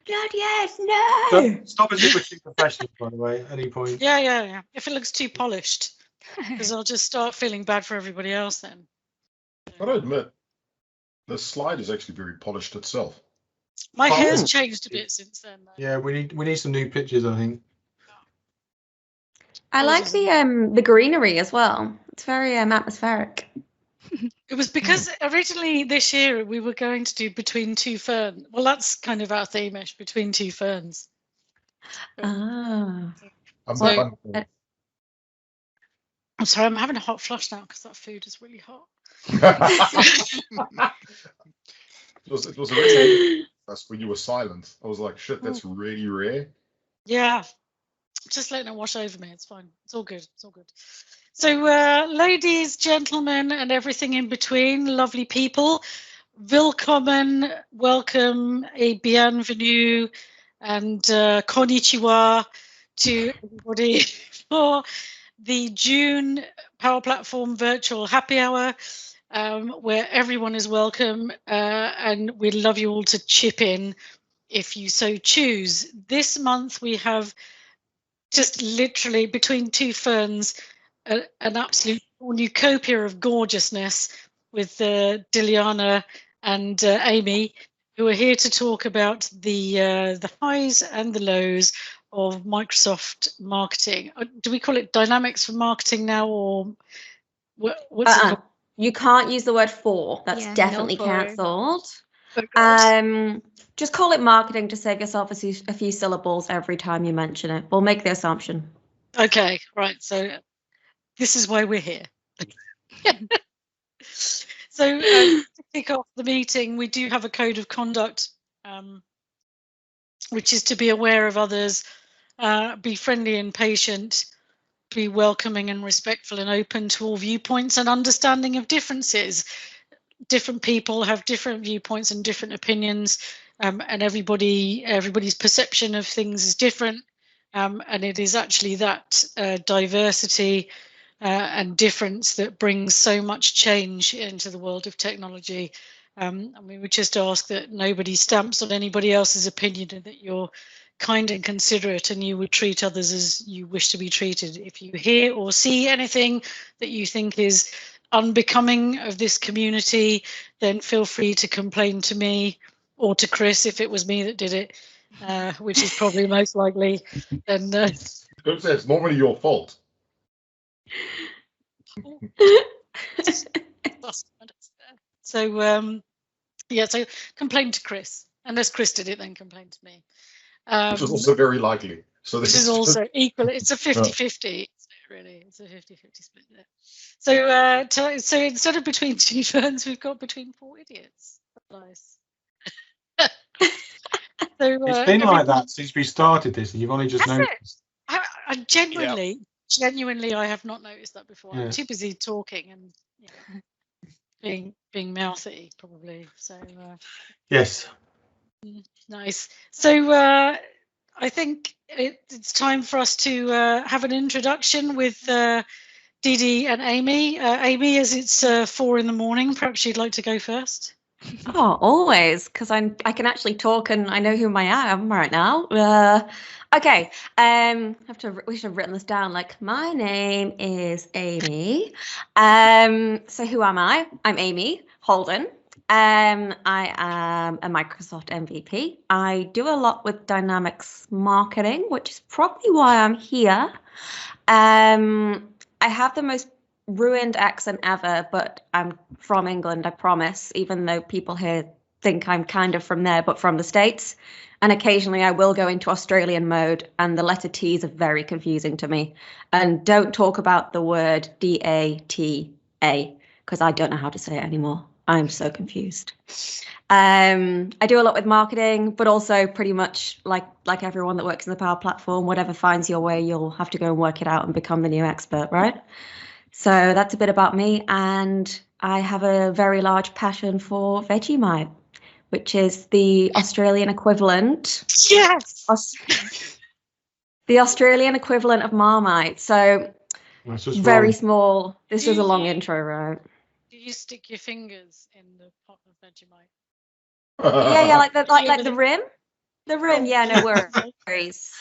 not yet. No. Stop us if we're too professional, by the way, at any point. Yeah. If it looks too polished, because I'll just start feeling bad for everybody else then. Gotta admit, the slide is actually very polished itself. My hair's changed a bit since then, though. Yeah, we need some new pictures, I think. I like the greenery as well. It's very atmospheric. It was because originally this year we were going to do Between Two Ferns. Well, that's kind of our theme-ish, Between Two Ferns. Ah. I'm sorry, I'm having a hot flush now because that food is really hot. It was really that's when you were silent. I was like, shit, that's really rare. Yeah. Just letting it wash over me. It's fine. It's all good. So, ladies, gentlemen, and everything in between, lovely people, willkommen, welcome, et bienvenue, and konnichiwa to everybody for the June Power Platform Virtual Happy Hour, where everyone is welcome, and we'd love you all to chip in if you so choose. This month we have just literally Between Two Ferns, an absolute cornucopia of gorgeousness with Dilyana and Amey, who are here to talk about the highs and the lows of Microsoft marketing. Do we call it dynamics for marketing now, or what's it called? You can't use the word for. That's definitely cancelled. Just call it marketing to save yourself a few syllables every time you mention it. We'll make the assumption. Okay, right. So this is why we're here. So to kick off the meeting, we do have a code of conduct, which is to be aware of others, be friendly and patient, be welcoming and respectful and open to all viewpoints and understanding of differences. Different people have different viewpoints and different opinions, and everybody's perception of things is different, and it is actually that diversity and difference that brings so much change into the world of technology. And we would just ask that nobody stamps on anybody else's opinion, and that you're kind and considerate, and you would treat others as you wish to be treated. If you hear or see anything that you think is unbecoming of this community, then feel free to complain to me or to Chris if it was me that did it, which is probably most likely. Then it's normally your fault. So so complain to Chris. Unless Chris did it, then complain to me. Which is also very likely. So this is also equal. It's a 50-50. Really, it's a 50-50 split there. So instead of Between Two Ferns, we've got Between Four Idiots. Nice. It's been like that since we started this, and you've only just noticed. I genuinely, I have not noticed that before. I'm too busy talking and being mouthy, probably. So yes. Nice. So I think it's time for us to have an introduction with Didi and Amey. Amey, as it's 4 a.m, perhaps you'd like to go first. Oh, always, because I can actually talk and I know who I am right now. Okay, we should have written this down. Like, my name is Amey. So who am I? I'm Amey Holden. I am a Microsoft MVP. I do a lot with Dynamics marketing, which is probably why I'm here. I have the most ruined accent ever, but I'm from England, I promise, even though people here think I'm kind of from there, but from the States. And occasionally I will go into Australian mode, and the letter T's are very confusing to me. And don't talk about the word D-A-T-A, because I don't know how to say it anymore. I'm so confused. I do a lot with marketing, but also pretty much like everyone that works in the Power Platform, whatever finds your way, you'll have to go and work it out and become the new expert, right? So that's a bit about me. And I have a very large passion for Vegemite, which is the Australian equivalent. Yes. The Australian equivalent of Marmite. So very small. This is a long intro, right? Do you stick your fingers in the pot of Vegemite? Yeah, like the rim. The rim, yeah, no worries.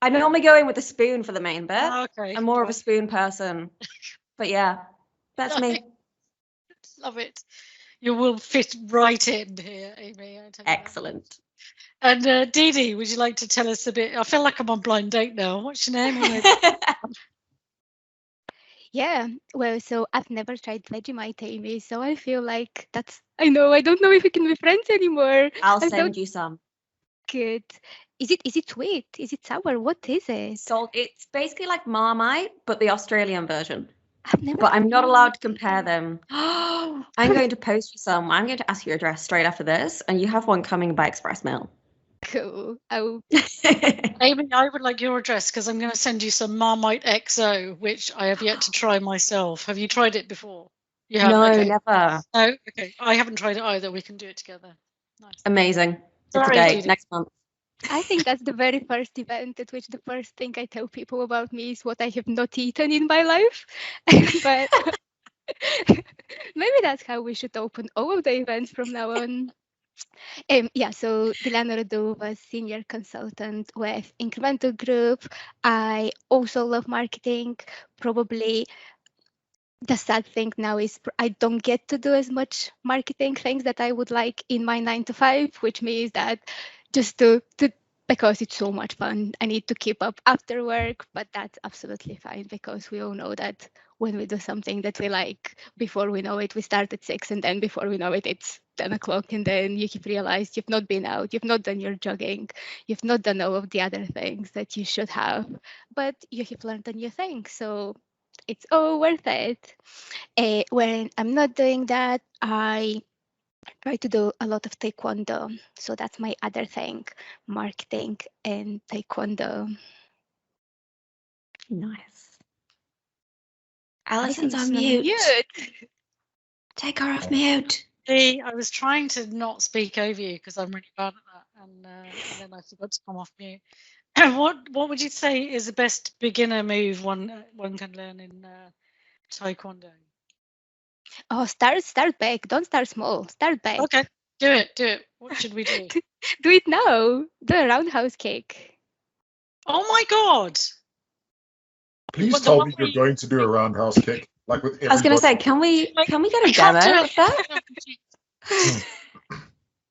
I normally go in with a spoon for the main bit. Okay. I'm more of a spoon person. But yeah, that's me. Love it. You will fit right in here, Amey. I tell you that. Excellent. And Dee Dee, would you like to tell us a bit? I feel like I'm on blind date now. What's your name? Yeah, well, so I've never tried Vegemite, Amey, so I feel like I don't know if we can be friends anymore. I'll I send don't you some. good. Is it sweet? Is it sour? What is it? Salt. It's basically like Marmite, but the Australian version. I've never But I'm had not Marmite allowed to before. compare them. I'm going to post you some. I'm going to ask your address straight after this, and you have one coming by express mail. Cool. Oh, Amey, I would like your address because I'm going to send you some Marmite XO, which I have yet to try myself. Have you tried it before? You have? No, Okay. never. No? Okay. I haven't tried it either. We can do it together. Nice. Amazing. It's a Sorry, date Judy. next month. I think that's the very first event at which the first thing I tell people about me is what I have not eaten in my life. But maybe that's how we should open all of the events from now on. Yeah, so Dilyana Radulova, senior consultant with Incremental Group. I also love marketing. Probably the sad thing now is I don't get to do as much marketing things that I would like in my 9 to 5, which means that just to because it's so much fun, I need to keep up after work, but that's absolutely fine because we all know that when we do something that we like, before we know it, we start at 6, and then before we know it, it's 10 o'clock, and then you keep realize you've not been out, you've not done your jogging, you've not done all of the other things that you should have, but you have learned a new thing, so it's all worth it. When I'm not doing that, I try to do a lot of taekwondo. So that's my other thing, marketing and taekwondo. Nice. Alison's Alison's on mute. mute. Take her off mute. See, I was trying to not speak over you because I'm really bad at that, and then I forgot to come off mute. What would you say is the best beginner move one can learn in taekwondo? Oh, start big. Don't start small. Start big. Okay, do it. What should we do? Do it now. Do a roundhouse kick. Oh my God! Please But the tell one me where you're going to do a roundhouse kick, like with everybody. I was going to say, can we get a demo of that?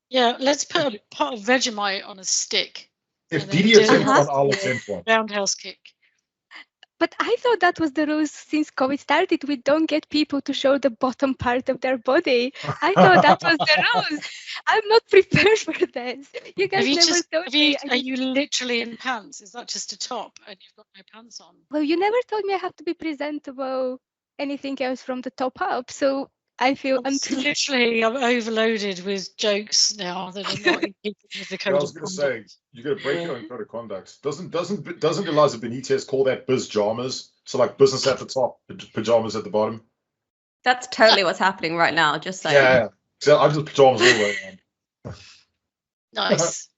Yeah, let's put a pot of Vegemite on a stick. If and then Didi do attempts Uh-huh. one, I'll attempt one. roundhouse kick. But I thought that was the rules since COVID started. We don't get people to show the bottom part of their body. I thought that was the rules. I'm not prepared for this. You guys never told me. Are you literally in pants? Is that just a top and you've got no pants on? Well, you never told me I have to be presentable, anything else from the top up. So I feel Literally, I'm overloaded with jokes now that are not in keeping with the Yeah, code I was of going to conduct. say, you got to break your own code of conduct. Doesn't Eliza Benitez call that bizjamas? So like business at the top, pajamas at the bottom. That's totally what's happening right now. Just saying. Yeah. So I just pajamas all the way around. Nice,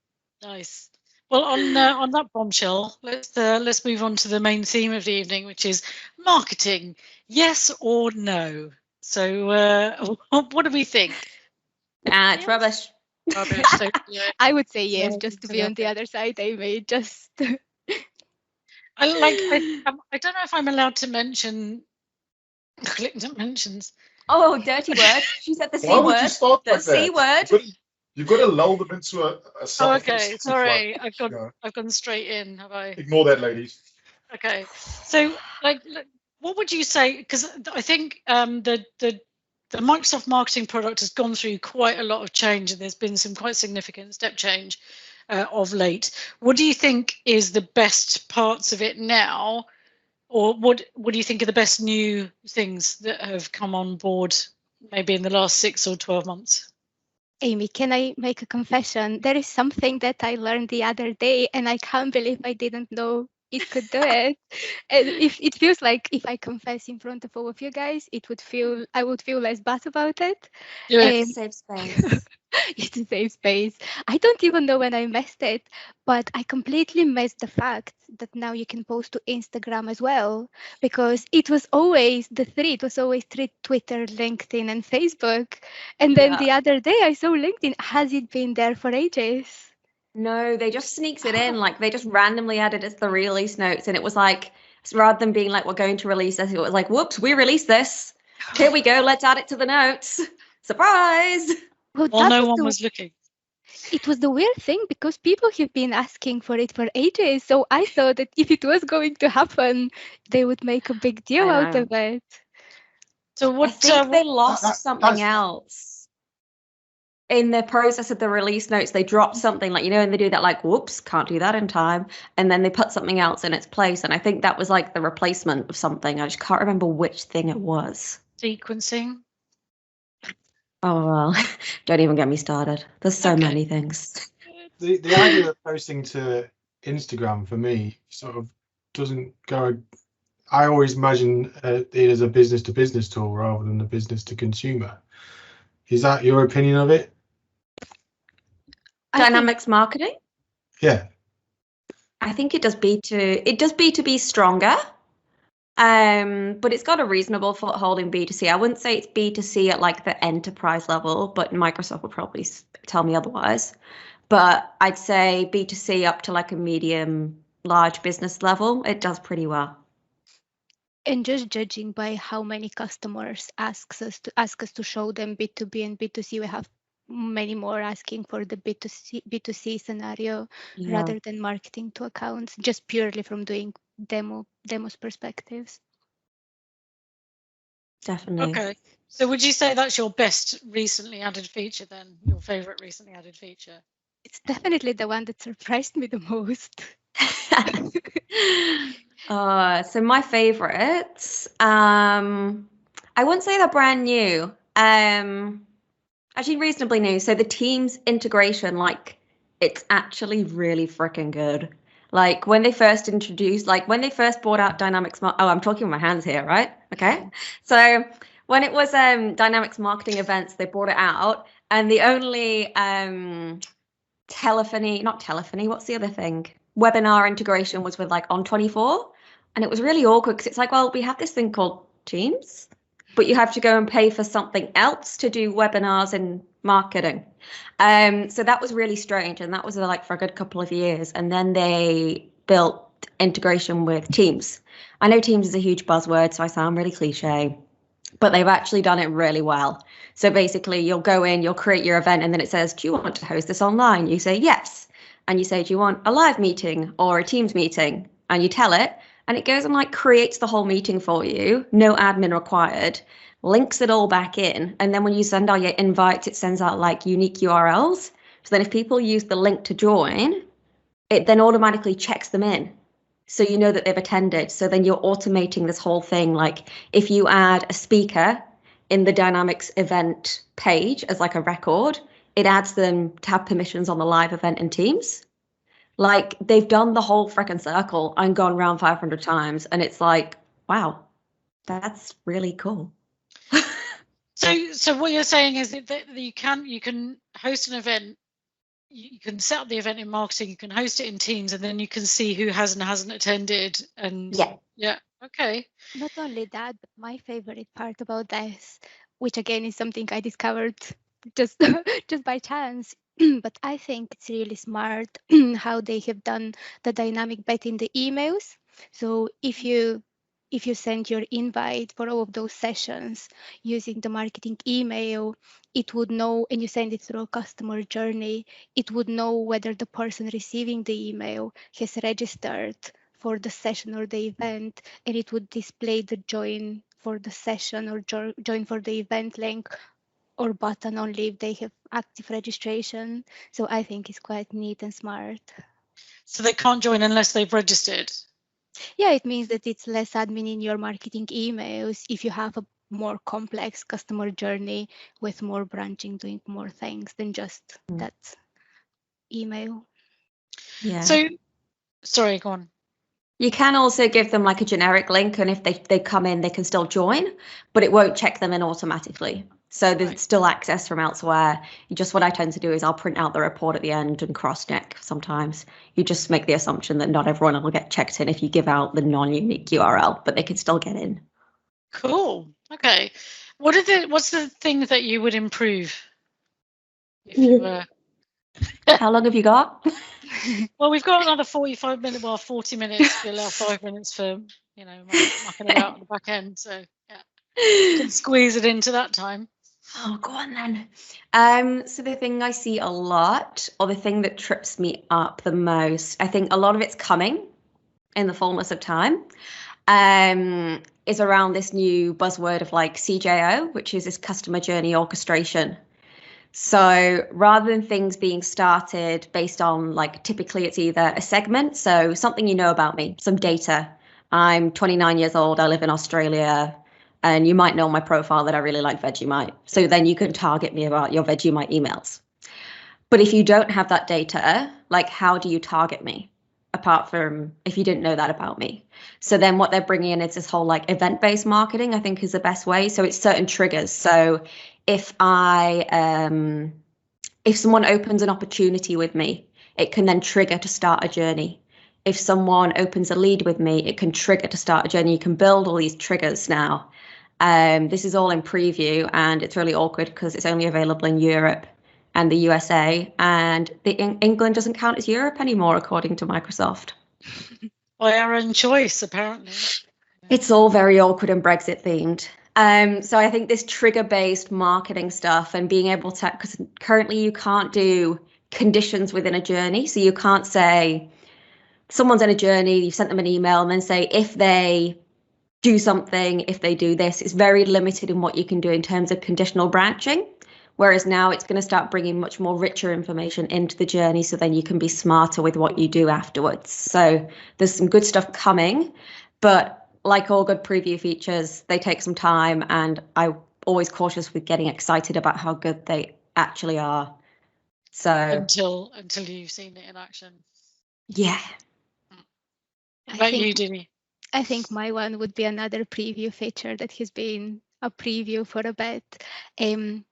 nice. Well, on that bombshell, let's move on to the main theme of the evening, which is marketing. Yes or no? So, what do we think? It's rubbish. Rubbish. So, yeah. I would say yes, Yeah, just to be on the other side, Amey. Just I don't know if I'm allowed to mention. Clicked mentions. Oh, dirty word. She said the C Why would word. you start The like C that? word. You've got to lull them into a Oh, okay. Sorry, I've Yeah. gone straight in. Have I? Ignore that, ladies. Okay. So, what would you say? Because I think the Microsoft marketing product has gone through quite a lot of change, and there's been some quite significant step change of late. What do you think is the best parts of it now, or what do you think are the best new things that have come on board, maybe in the last 6 or 12 months? Amey, can I make a confession? There is something that I learned the other day, and I can't believe I didn't know it could do it. And if it feels like if I confess in front of all of you guys, I would feel less bad about it. Do it. Safe space. It's a safe space. I don't even know when I messed it, but I completely missed the fact that now you can post to Instagram as well, because it was always the three. It was always Twitter, LinkedIn, and Facebook. And then the other day I saw LinkedIn. Has it been there for ages? No, they just sneaks it in. Like they just randomly added it to the release notes, and it was like rather than being like we're going to release this, it was like, whoops, we released this. Here we go. Let's add it to the notes. Surprise! Well, Well, that no was one the, was looking. it was the weird thing because people have been asking for it for ages. So I thought that if it was going to happen, they would make a big deal I out know. of it. So I what? think they lost that- something that's- else. In the process of the release notes, they dropped something like, and they do that like, whoops, can't do that in time. And then they put something else in its place. And I think that was like the replacement of something. I just can't remember which thing it was. Sequencing. Oh, well, don't even get me started. There's so Okay. many things. The idea of posting to Instagram for me sort of doesn't go. I always imagine it as a business to business tool rather than a business to consumer. Is that your opinion of it? I think- Dynamics marketing? Yeah. I think it does B2B stronger. But it's got a reasonable foothold in B2C. I wouldn't say it's B2C at like the enterprise level, but Microsoft would probably tell me otherwise. But I'd say B2C up to like a medium, large business level, it does pretty well. And just judging by how many customers ask us to show them B2B and B2C, we have many more asking for the B2C scenario rather than marketing to accounts, just purely from doing demos perspectives. Definitely. Okay. So would you say that's your best recently added feature then? Your favorite recently added feature? It's definitely the one that surprised me the most. So my favorites, I wouldn't say they're brand new. Actually reasonably new. So the Teams integration, like it's actually really freaking good. Like when they first brought out Dynamics, I'm talking with my hands here, right? Okay. So when it was Dynamics marketing events, they brought it out, and the only what's the other thing? Webinar integration was with like On24, and it was really awkward because it's like, well, we have this thing called Teams, but you have to go and pay for something else to do webinars and marketing. So that was really strange, and that was like for a good couple of years. And then they built integration with Teams. I know Teams is a huge buzzword, so I sound really cliche, but they've actually done it really well. So basically, you'll go in, you'll create your event, and then it says, do you want to host this online? You say yes. And you say, do you want a live meeting or a Teams meeting? And you tell it, and it goes and like creates the whole meeting for you, no admin required, links it all back in. And then when you send out your invites, it sends out like unique URLs. So then if people use the link to join, it then automatically checks them in. So you know that they've attended. So then you're automating this whole thing. Like if you add a speaker in the Dynamics event page as like a record, it adds them to have permissions on the live event in Teams. Like they've done the whole frickin' circle and gone around 500 times. And it's like, wow, that's really cool. So what you're saying is that you can host an event, you can set up the event in marketing, you can host it in Teams, and then you can see who has and hasn't attended. And yeah, okay. Not only that, but my favorite part about this, which again is something I discovered just by chance, but I think it's really smart how they have done the dynamic bet in the emails. So if you send your invite for all of those sessions using the marketing email, it would know, and you send it through a customer journey, it would know whether the person receiving the email has registered for the session or the event, and it would display the join for the session or join for the event link or button only if they have active registration. So I think it's quite neat and smart. So they can't join unless they've registered? Yeah, it means that it's less admin in your marketing emails if you have a more complex customer journey with more branching, doing more things than just that email. Yeah. So, sorry, go on. You can also give them like a generic link, and if they come in, they can still join, but it won't check them in automatically. So there's still access from elsewhere. What I tend to do is I'll print out the report at the end and cross-check sometimes. You just make the assumption that not everyone will get checked in if you give out the non-unique URL, but they can still get in. Cool. Okay. What's the thing that you would improve if you were How long have you got? Well, we've got another 45 minutes, well, 40 minutes. We allow 5 minutes for, mucking about at the back end. So, yeah, can squeeze it into that time. Oh, go on then. So the thing I see a lot, or the thing that trips me up the most, I think a lot of it's coming in the fullness of time, is around this new buzzword of like CJO, which is this customer journey orchestration. So rather than things being started based on like typically it's either a segment, so something you know about me, some data. I'm 29 years old, I live in Australia, and you might know on my profile that I really like Vegemite. So then you can target me about your Vegemite emails. But if you don't have that data, like how do you target me? Apart from if you didn't know that about me. So then what they're bringing in is this whole like event-based marketing, I think is the best way. So it's certain triggers. So if someone opens an opportunity with me, it can then trigger to start a journey. If someone opens a lead with me, it can trigger to start a journey. You can build all these triggers now. This is all in preview, and it's really awkward because it's only available in Europe and the USA, and England doesn't count as Europe anymore, according to Microsoft. By our own choice, apparently. It's all very awkward and Brexit themed. So I think this trigger-based marketing stuff and being able to, because currently you can't do conditions within a journey. So you can't say someone's in a journey, you've sent them an email, and then say if they do something, if they do this. It's very limited in what you can do in terms of conditional branching. Whereas now it's going to start bringing much more richer information into the journey, so then you can be smarter with what you do afterwards. So there's some good stuff coming, but like all good preview features, they take some time, and I'm always cautious with getting excited about how good they actually are. So until you've seen it in action. Yeah. About you, Dini? I think my one would be another preview feature that has been a preview for a bit. And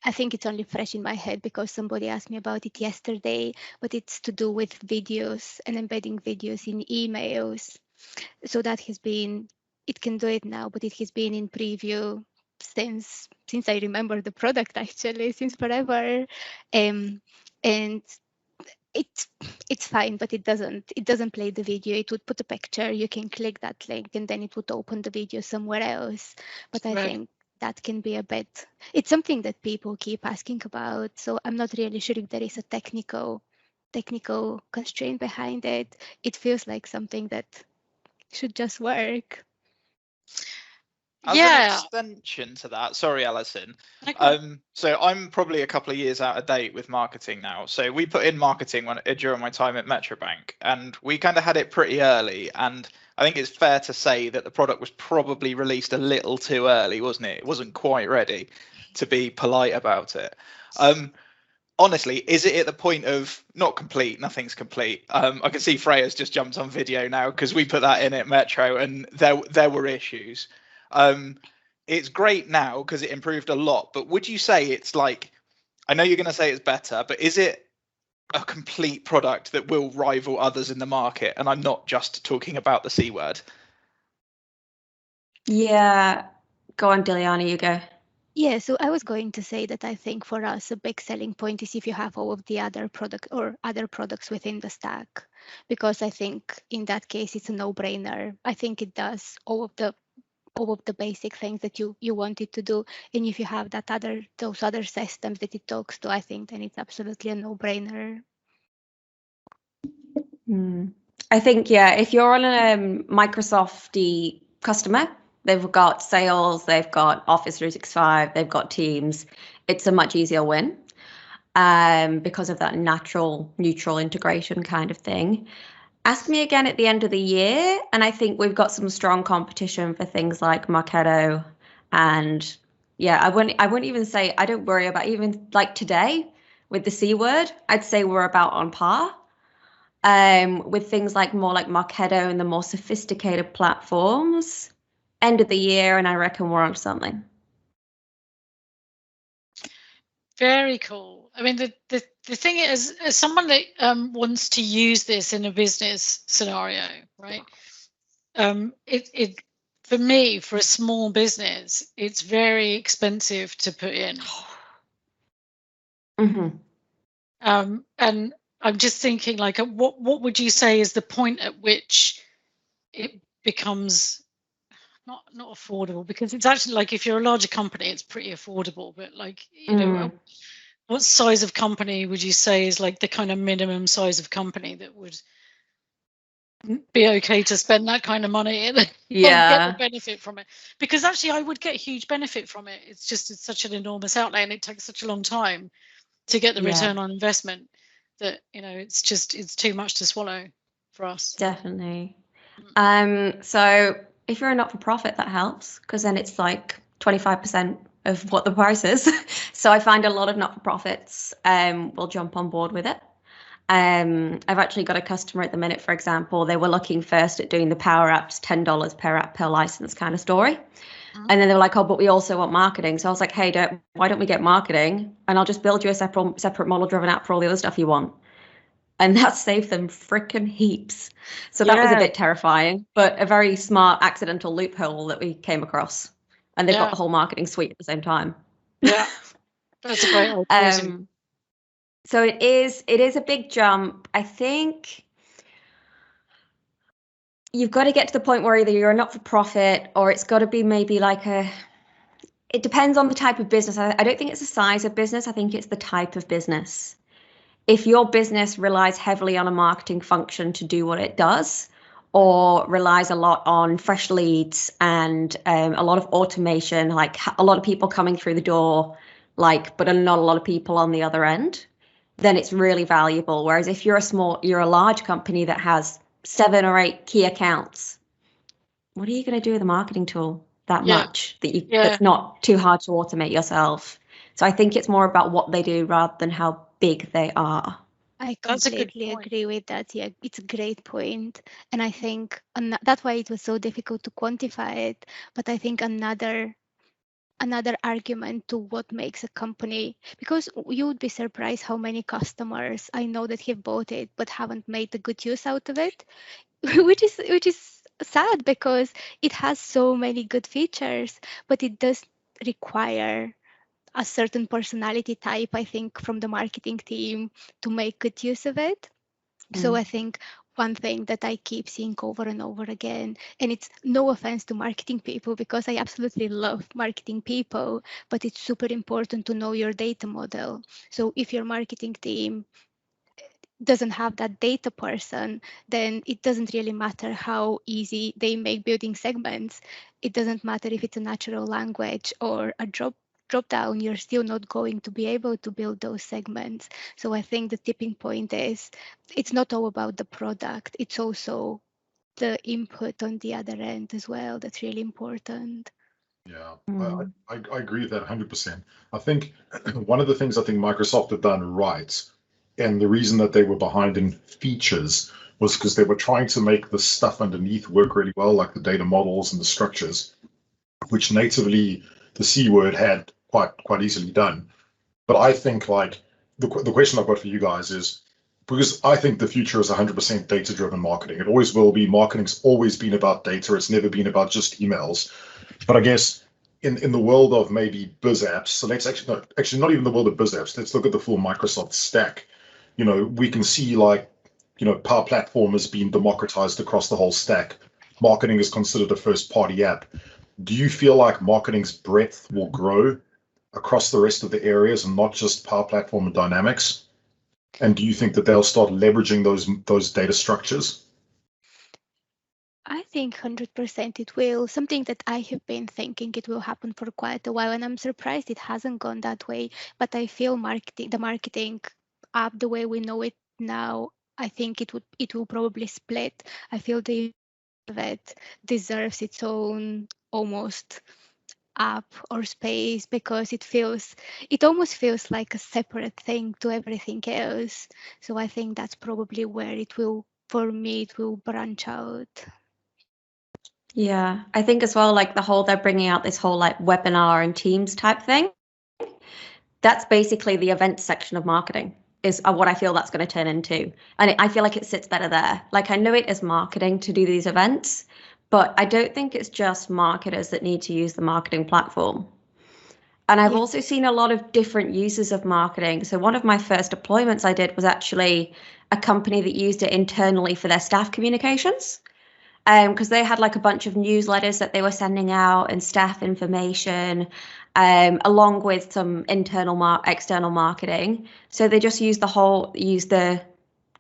I think it's only fresh in my head because somebody asked me about it yesterday, but it's to do with videos and embedding videos in emails. So that has been, it can do it now, but it has been in preview since I remember the product, actually, since forever. And it's fine, but it doesn't play the video. It would put a picture, you can click that link, and then it would open the video somewhere else. But I think that can be a bit, it's something that people keep asking about. So I'm not really sure if there is a technical constraint behind it. It feels like something that should just work. As an extension to that, sorry, Alison. So I'm probably a couple of years out of date with marketing now. So we put in marketing during my time at Metrobank, and we kind of had it pretty early. And I think it's fair to say that the product was probably released a little too early, wasn't it? It wasn't quite ready, to be polite about it. Honestly, is it at the point of not complete, nothing's complete? I can see Freya's just jumped on video now because we put that in at Metro, and there were issues. It's great now because it improved a lot, but would you say it's like, I know you're going to say it's better, but is it a complete product that will rival others in the market? And I'm not just talking about the C word. Yeah, go on, Dilyana, you go. Yeah, so I was going to say that I think for us a big selling point is if you have all of the other products within the stack, because I think in that case it's a no-brainer. I think it does all of the basic things that you want it to do, and if you have those other systems that it talks to, I think then it's absolutely a no-brainer. I think, yeah, if you're on a Microsoft customer, they've got sales, they've got Office 365, they've got Teams, it's a much easier win because of that neutral integration kind of thing. Ask me again at the end of the year, and I think we've got some strong competition for things like Marketo, and yeah, I wouldn't even say, I don't worry about even like today with the C word. I'd say we're about on par. With things like more like Marketo and the more sophisticated platforms, end of the year, and I reckon we're on something. Very cool. I mean, the thing is, as someone that wants to use this in a business scenario, right? It for me, for a small business, it's very expensive to put in. And I'm just thinking, like, what would you say is the point at which it becomes not affordable? Because it's actually, like, if you're a larger company, it's pretty affordable. But, like, you know, what size of company would you say is like the kind of minimum size of company that would be okay to spend that kind of money and get the benefit from it? Because actually I would get huge benefit from it. It's just, it's such an enormous outlay and it takes such a long time to get the return on investment that, you know, it's too much to swallow for us. Definitely. So if you're a not-for-profit, that helps, because then it's like 25% of what the price is. So I find a lot of not-for-profits will jump on board with it. I've actually got a customer at the minute, for example, they were looking first at doing the power apps, $10 per app per license kind of story. And then they were like, oh, but we also want marketing. So I was like, hey, why don't we get marketing? And I'll just build you a separate model-driven app for all the other stuff you want. And that saved them freaking heaps. So that was a bit terrifying, but a very smart accidental loophole that we came across. And they've got the whole marketing suite at the same time. Yeah, that's a great idea. So it is a big jump. I think you've got to get to the point where either you're a not-for-profit or it's got to be maybe like it depends on the type of business. I don't think it's the size of business. I think it's the type of business. If your business relies heavily on a marketing function to do what it does, or relies a lot on fresh leads and a lot of automation, like a lot of people coming through the door, like, but not a lot of people on the other end, then it's really valuable. Whereas if you're a large company that has 7 or 8 key accounts, what are you going to do with a marketing tool that much that's not too hard to automate yourself? So I think it's more about what they do rather than how big they are. I completely agree with that. Yeah, it's a great point. And I think that's why it was so difficult to quantify it. But I think another argument to what makes a company, because you would be surprised how many customers I know that have bought it but haven't made a good use out of it, which is sad because it has so many good features, but it does require a certain personality type, I think, from the marketing team to make good use of it. So I think one thing that I keep seeing over and over again, and it's no offense to marketing people because I absolutely love marketing people, but it's super important to know your data model. So if your marketing team doesn't have that data person, then it doesn't really matter how easy they make building segments. It doesn't matter if it's a natural language or a drop down, you're still not going to be able to build those segments. So I think the tipping point is it's not all about the product, it's also the input on the other end as well that's really important. Yeah, I agree with that 100%. I think one of the things I think Microsoft have done right, and the reason that they were behind in features, was because they were trying to make the stuff underneath work really well, like the data models and the structures, which natively the C word had quite easily done. But I think, like, the question I've got for you guys is, because I think the future is 100% data-driven marketing. It always will be. Marketing's always been about data. It's never been about just emails. But I guess in the world of maybe biz apps, so let's actually not even the world of biz apps, let's look at the full Microsoft stack. You know, we can see, like, you know, Power Platform has been democratized across the whole stack. Marketing is considered a first-party app. Do you feel like marketing's breadth will grow across the rest of the areas and not just Power Platform and Dynamics? And do you think that they'll start leveraging those data structures? I think 100% it will. Something that I have been thinking it will happen for quite a while, and I'm surprised it hasn't gone that way. But I feel the marketing app, the way we know it now, I think it will probably split. I feel the it deserves its own almost app or space because it almost feels like a separate thing to everything else. So I think that's probably where it will branch out. Yeah, I think as well, like they're bringing out this whole like webinar and Teams type thing. That's basically the event section of marketing is what I feel that's going to turn into. And I feel like it sits better there. Like, I know it is marketing to do these events, but I don't think it's just marketers that need to use the marketing platform. And I've Yeah. also seen a lot of different uses of marketing. So one of my first deployments I did was actually a company that used it internally for their staff communications. Because they had like a bunch of newsletters that they were sending out and staff information, along with some external marketing. So they just used the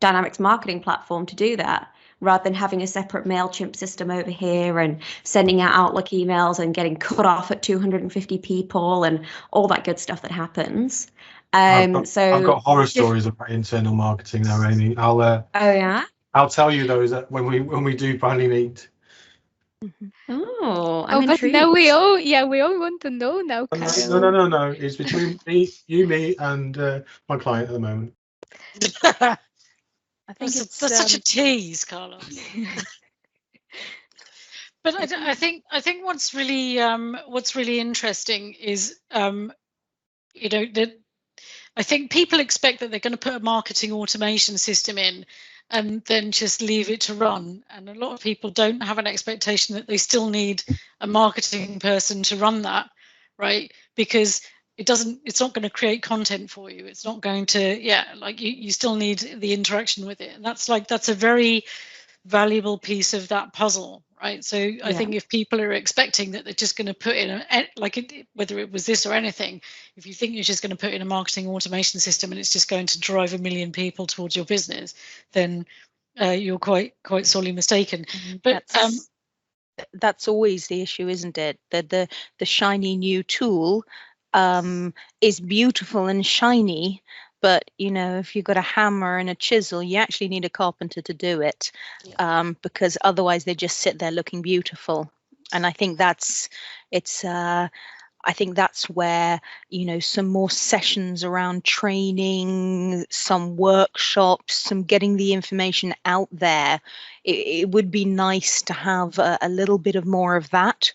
Dynamics marketing platform to do that, rather than having a separate MailChimp system over here and sending out Outlook emails and getting cut off at 250 people and all that good stuff that happens. I've got horror diff- stories about internal marketing now, Amy. Oh yeah. I'll tell you those when we do finally meet. Oh, I'm but intrigued. now we all want to know now, Carol. No. It's between me, and my client at the moment. I think that's such a tease, Carlos. But I think what's really interesting is that I think people expect that they're going to put a marketing automation system in and then just leave it to run. And a lot of people don't have an expectation that they still need a marketing person to run that, right? Because it's not going to create content for you. It's not going to, you still need the interaction with it. And that's a very valuable piece of that puzzle, right? So I think if people are expecting that they're just going to put in whether it was this or anything, if you think you're just going to put in a marketing automation system and it's just going to drive 1 million people towards your business, then you're quite sorely mistaken. But that's always the issue, isn't it? That the shiny new tool is beautiful and shiny, but if you've got a hammer and a chisel, you actually need a carpenter to do it, because otherwise they just sit there looking beautiful. And I think that's where some more sessions around training, some workshops, some getting the information out there. It would be nice to have a little bit of more of that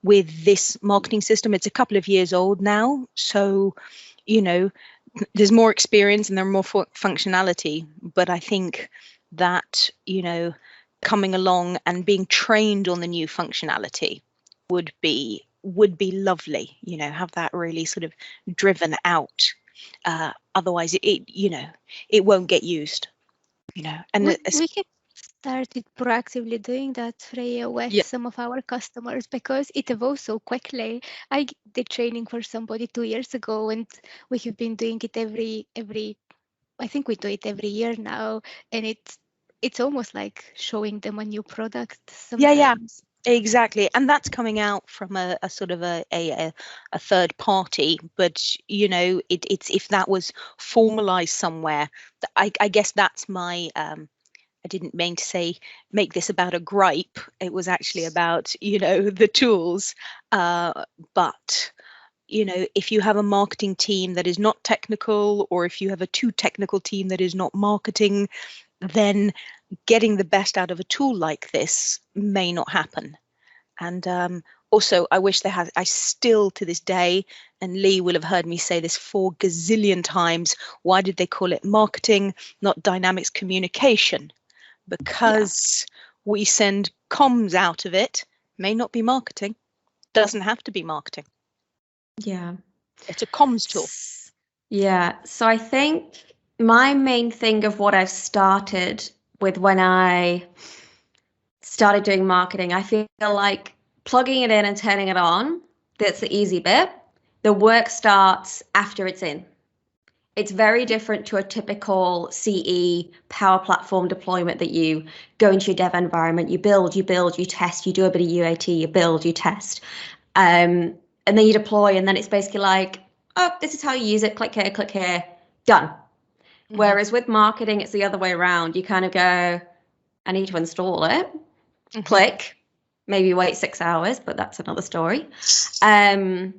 with this marketing system. It's a couple of years old now, so there's more experience and there are more functionality, but I think that coming along and being trained on the new functionality would be lovely. Have that really sort of driven out. Otherwise it won't get used. And we have started proactively doing that, Freya, with some of our customers, because it evolves so quickly. I did training for somebody 2 years ago, and we have been doing it every I think we do it every year now, and it's almost like showing them a new product sometimes. Yeah, exactly. And that's coming out from a sort of a third party, but it's if that was formalized somewhere, I guess that's my I didn't mean to make this about a gripe. It was actually about the tools, but if you have a marketing team that is not technical, or if you have a too technical team that is not marketing, then getting the best out of a tool like this may not happen. And also, I wish I still to this day, and Lee will have heard me say this 4 gazillion times, why did they call it marketing, not dynamics communication? Because we send comms out of it. May not be marketing, doesn't have to be marketing. Yeah. It's a comms tool. Yeah. So I think my main thing of what I've started with when I started doing marketing, I feel like plugging it in and turning it on, that's the easy bit. The work starts after it's in. It's very different to a typical CE Power Platform deployment that you go into your dev environment, you build, you test, you do a bit of UAT, you build, you test, and then you deploy, and then it's basically like, oh, this is how you use it, click here, done. Mm-hmm. Whereas with marketing, it's the other way around. You kind of go, I need to install it, click, maybe wait 6 hours, but that's another story. And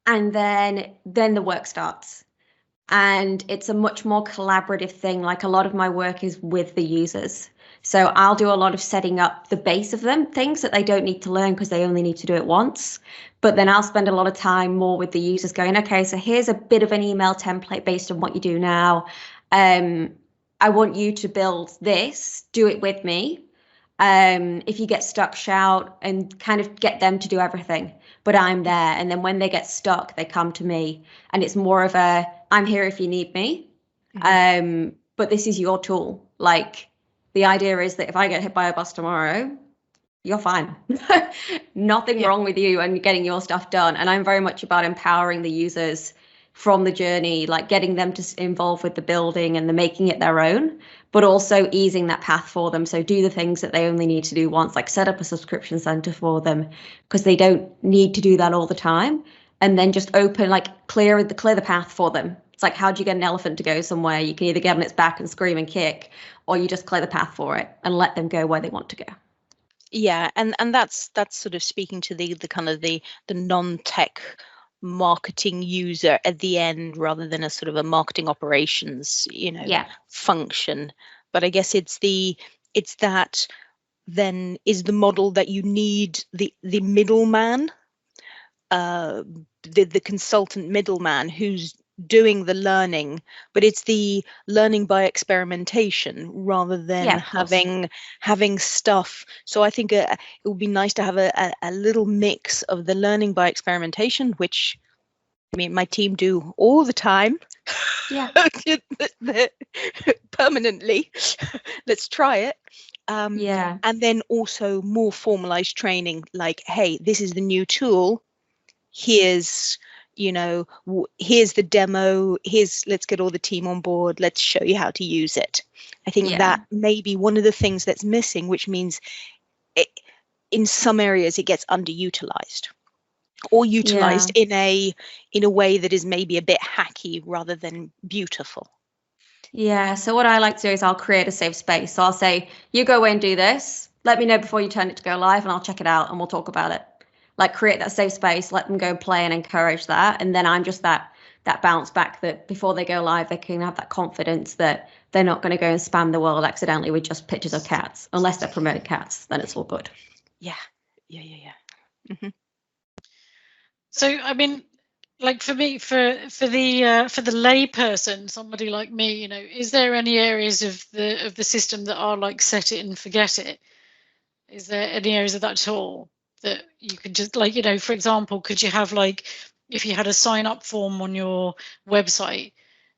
then the work starts. And it's a much more collaborative thing. Like, a lot of my work is with the users. So I'll do a lot of setting up the base of them, things that they don't need to learn because they only need to do it once. But then I'll spend a lot of time more with the users going, okay, so here's a bit of an email template based on what you do now. I want you to build this, do it with me. If you get stuck, shout and kind of get them to do everything. But I'm there. And then when they get stuck, they come to me. And it's more of a, I'm here if you need me. But this is your tool. Like, the idea is that if I get hit by a bus tomorrow, you're fine. Nothing wrong with you and getting your stuff done. And I'm very much about empowering the users from the journey, like getting them to involve with the building and the making it their own, but also easing that path for them. So do the things that they only need to do once, like set up a subscription center for them, because they don't need to do that all the time. And then just open, like clear the path for them. It's like, how do you get an elephant to go somewhere? You can either get on its back and scream and kick, or you just clear the path for it and let them go where they want to go. Yeah, and that's sort of speaking to the kind of the non-tech marketing user at the end, rather than a sort of a marketing operations, function. But I guess it's that then is the model that you need the middleman, the consultant middleman who's doing the learning, but it's the learning by experimentation rather than having stuff. So I think it would be nice to have a little mix of the learning by experimentation, which I mean my team do all the time. Permanently. Let's try it. And then also more formalized training, like, hey, this is the new tool. Here's the demo, let's get all the team on board, let's show you how to use it. I think that may be one of the things that's missing, which means in some areas it gets underutilized or utilized in a way that is maybe a bit hacky rather than beautiful. So what I like to do is I'll create a safe space. So I'll say, you go away and do this, let me know before you turn it to go live and I'll check it out and we'll talk about it. Like, create that safe space, let them go play and encourage that. And then I'm just that bounce back that before they go live, they can have that confidence that they're not going to go and spam the world accidentally with just pictures of cats, unless they're promoting cats, then it's all good. Yeah. Mm-hmm. So, I mean, like for me, for the lay person, somebody like me, is there any areas of the system that are like set it and forget it? Is there any areas of that at all that you could just, like, for example, could you have, like, if you had a sign up form on your website,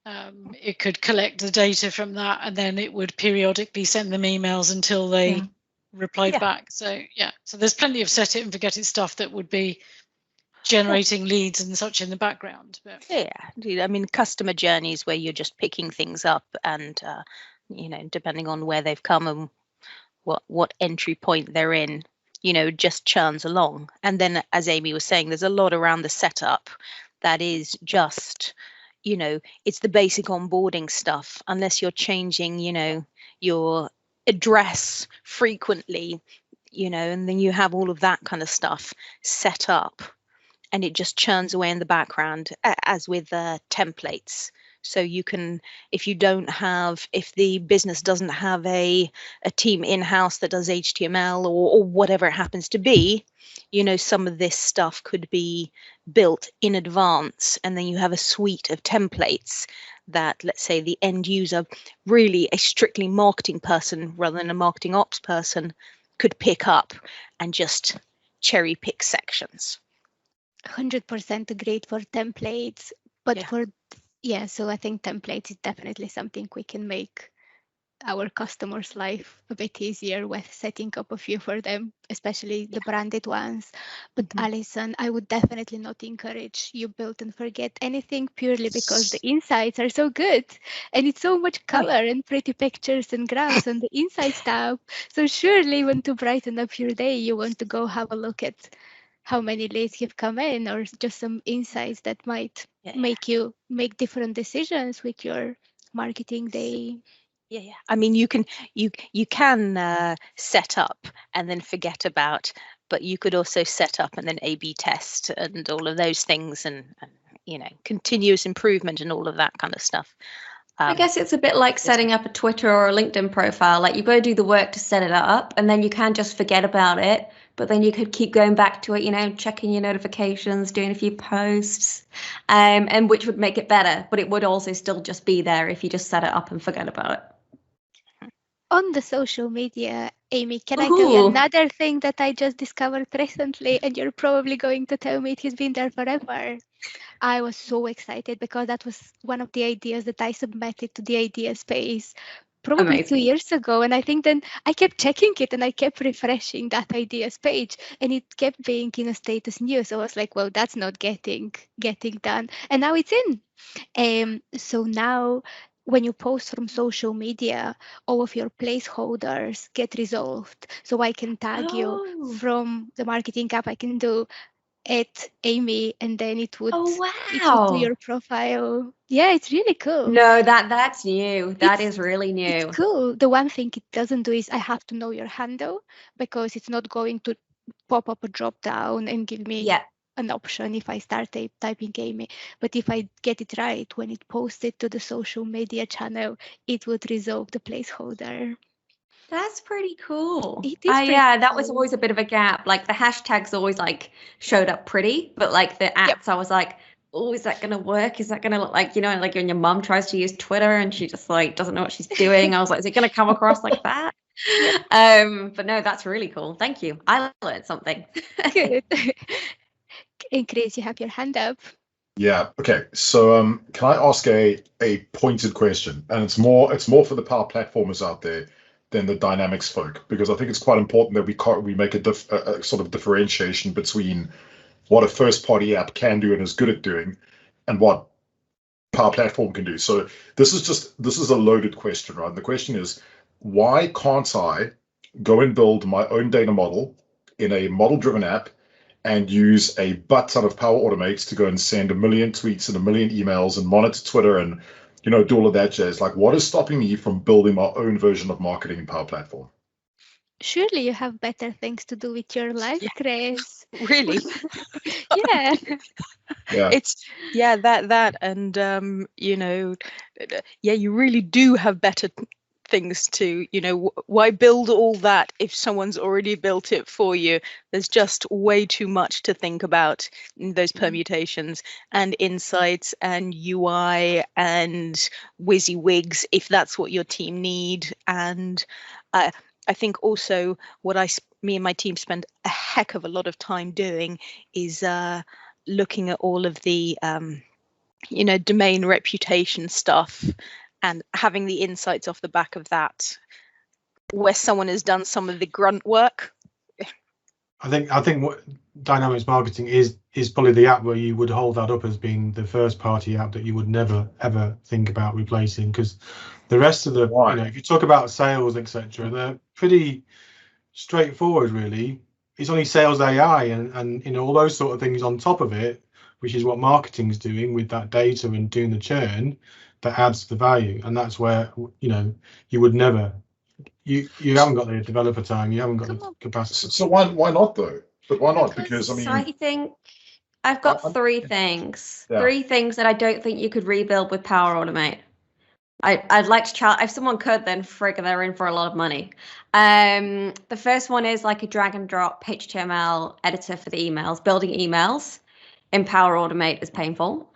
it could collect the data from that and then it would periodically send them emails until they replied back. So there's plenty of set it and forget it stuff that would be generating leads and such in the background. But I mean, customer journeys where you're just picking things up and depending on where they've come and what entry point they're in, just churns along. And then, as Amey was saying, there's a lot around the setup that is just, it's the basic onboarding stuff. Unless you're changing, your address frequently, and then you have all of that kind of stuff set up, and it just churns away in the background, as with templates. So you can, if the business doesn't have a team in-house that does HTML or whatever it happens to be, some of this stuff could be built in advance. And then you have a suite of templates that, let's say, the end user, really a strictly marketing person rather than a marketing ops person, could pick up and just cherry pick sections. 100% great for templates, but so I think templates is definitely something we can make our customers' life a bit easier with setting up a few for them, especially the branded ones. But Alison, I would definitely not encourage you build and forget anything purely because the insights are so good and it's so much color and pretty pictures and graphs on the insights tab. So surely you want to brighten up your day, you want to go have a look at how many leads have come in, or just some insights that might make you make different decisions with your marketing day. I mean, you can set up and then forget about, but you could also set up and then A/B test and all of those things, and continuous improvement and all of that kind of stuff. I guess it's a bit like setting up a Twitter or a LinkedIn profile. Like, you've got to do the work to set it up, and then you can just forget about it. But then you could keep going back to it, checking your notifications, doing a few posts, and which would make it better. But it would also still just be there if you just set it up and forget about it. On the social media, Amy, can I tell you another thing that I just discovered recently? And you're probably going to tell me it has been there forever. I was so excited because that was one of the ideas that I submitted to the idea space probably Amazing. 2 years ago. And I think then I kept checking it and I kept refreshing that ideas page and it kept being in a status new. So I was like, well, that's not getting done. And now it's in. So now when you post from social media, all of your placeholders get resolved. So I can tag you from the marketing app. I can do @Amey, and then it would do your profile. Yeah, it's really cool. No, that's new. That is really new. It's cool. The one thing it doesn't do is I have to know your handle because it's not going to pop up a drop down and give me an option if I start typing Amey. But if I get it right, when it posted to the social media channel, it would resolve the placeholder. That's pretty cool. It is that was always a bit of a gap. Like the hashtags always like showed up pretty, but like the apps, I was like, oh, is that going to work? Is that going to look like, you know, like when your mum tries to use Twitter and she just like doesn't know what she's doing. I was like, is it going to come across like that? But no, that's really cool. Thank you. I learned something. Good. And Chris, you have your hand up. Yeah. Okay. So can I ask a pointed question? And it's more for the Power Platformers out there than the Dynamics folk, because I think it's quite important that we make a sort of differentiation between what a first-party app can do and is good at doing, and what Power Platform can do. So this is a loaded question, right? And the question is, why can't I go and build my own data model in a model-driven app and use a butt ton of Power Automates to go and send 1 million tweets and 1 million emails and monitor Twitter and, you know, do all of that jazz? Like, what is stopping me from building my own version of marketing in Power Platform? Surely you have better things to do with your life, Chris. Really? Yeah. It's that and you know, you really do have better things to, you know, why build all that if someone's already built it for you? There's just way too much to think about in those permutations and insights and UI and WYSIWYGs if that's what your team need. And I think also what me and my team spend a heck of a lot of time doing is looking at all of the you know, domain reputation stuff and having the insights off the back of that, where someone has done some of the grunt work. I think what Dynamics Marketing is probably the app where you would hold that up as being the first party app that you would never ever think about replacing, because the rest of the, you know, if you talk about sales, etc., they're pretty straightforward, really. It's only sales AI and you know, all those sort of things on top of it, which is what marketing's doing with that data and doing the churn, that adds the value. And that's where, you know, you would never, you haven't got the developer time, you haven't got the capacity. So why not though? But why not? Because I mean, I think I've got three things that I don't think you could rebuild with Power Automate. I'd like to challenge, if someone could, then friggin' they're in for a lot of money. The first one is like a drag and drop HTML editor for the emails. Building emails in Power Automate is painful.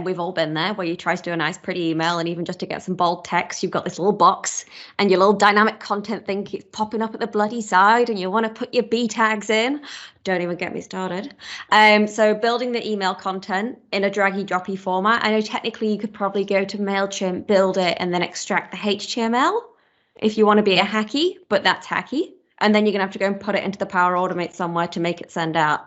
We've all been there, where you try to do a nice pretty email, and even just to get some bold text, you've got this little box and your little dynamic content thing keeps popping up at the bloody side, and you want to put your B tags in. Don't even get me started. So building the email content in a draggy droppy format. I know technically you could probably go to MailChimp, build it, and then extract the HTML if you want to be a hacky, but that's hacky. And then you're gonna have to go and put it into the Power Automate somewhere to make it send out,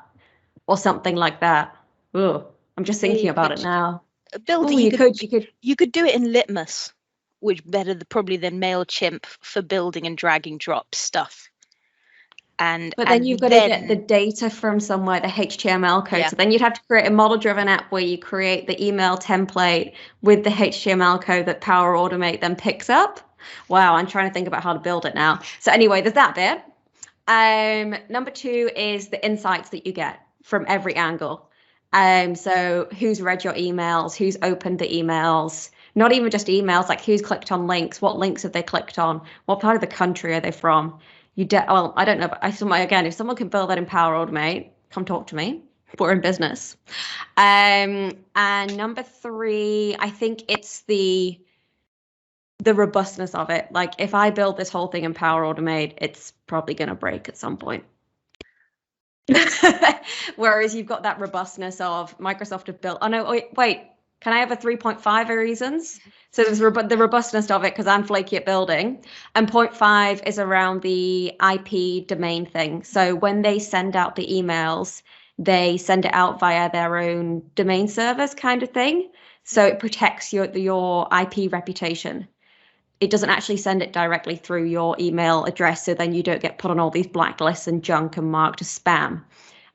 or something like that. Ooh, I'm just thinking about it now. Building, you could do it in Litmus, which better probably than MailChimp for building and dragging drop stuff. But then you've got to get the data from somewhere, the HTML code. So then you'd have to create a model-driven app where you create the email template with the HTML code that Power Automate then picks up. Wow, I'm trying to think about how to build it now. So anyway, there's that bit. Number 2 is the insights that you get from every angle. So who's read your emails, who's opened the emails, not even just emails, like who's clicked on links, what links have they clicked on, what part of the country are they from? Well, I don't know, but again, if someone can build that in Power Automate, come talk to me. We're in business. And number 3, I think it's the the robustness of it. Like if I build this whole thing in Power Automate, it's probably going to break at some point. Whereas you've got that robustness of Microsoft have built. Oh no, wait. Can I have a 3.5 reasons? So there's the robustness of it because I'm flaky at building. And 0.5 is around the IP domain thing. So when they send out the emails, they send it out via their own domain servers kind of thing. So it protects your IP reputation. It doesn't actually send it directly through your email address. So then you don't get put on all these blacklists and junk and marked as spam.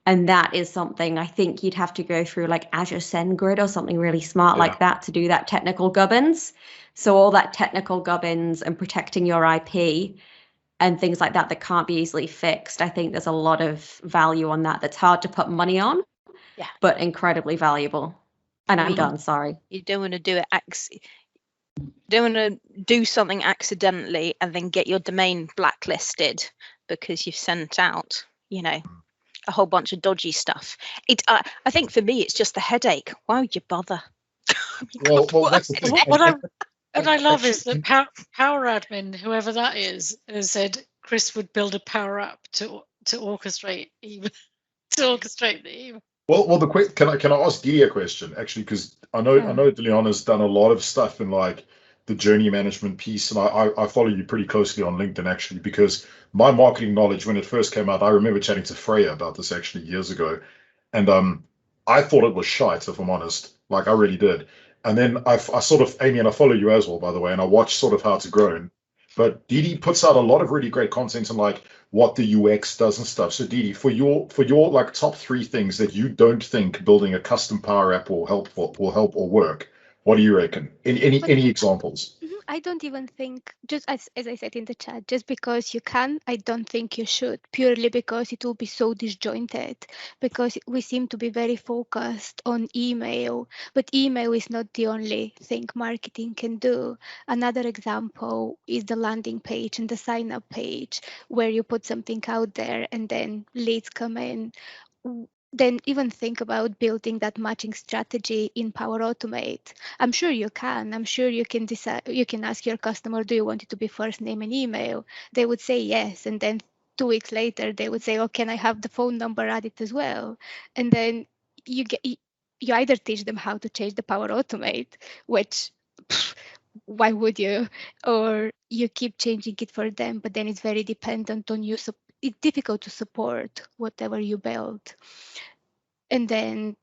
And that is something I think you'd have to go through like Azure SendGrid or something really smart like that to do that technical gubbins. So all that technical gubbins and protecting your IP and things like that can't be easily fixed. I think there's a lot of value on that that's hard to put money on, but incredibly valuable. And I'm done, sorry. You don't want to do it. Don't want to do something accidentally and then get your domain blacklisted because you've sent out, a whole bunch of dodgy stuff. I think for me, it's just the headache. Why would you bother? Well, that's the thing. What I love is that Power Admin, whoever that is, has said Chris would build a Power App to orchestrate the email. Well, can I ask Dee a question actually? Because I know Dilyana's done a lot of stuff in like the journey management piece, and I follow you pretty closely on LinkedIn actually, because my marketing knowledge when it first came out, I remember chatting to Freya about this actually years ago, and I thought it was shite, if I'm honest, like I really did. And then I sort of, Amey, and I follow you as well, by the way, and I watch sort of how it's grown. But Dee puts out a lot of really great content on like what the UX does and stuff. So Dee, for your like top 3 things that you don't think building a custom Power App will help or work, what do you reckon? Any examples? I don't even think, just as I said in the chat, just because you can, I don't think you should, purely because it will be so disjointed, because we seem to be very focused on email, but email is not the only thing marketing can do. Another example is the landing page and the sign up page, where you put something out there and then leads come in. Then even think about building that matching strategy in Power Automate. I'm sure you can. I'm sure you can decide. You can ask your customer, do you want it to be first name and email? They would say yes. And then 2 weeks later, they would say, oh, can I have the phone number added as well? And then you either teach them how to change the Power Automate, which why would you? Or you keep changing it for them, but then it's very dependent on you. So it's difficult to support whatever you build. And then,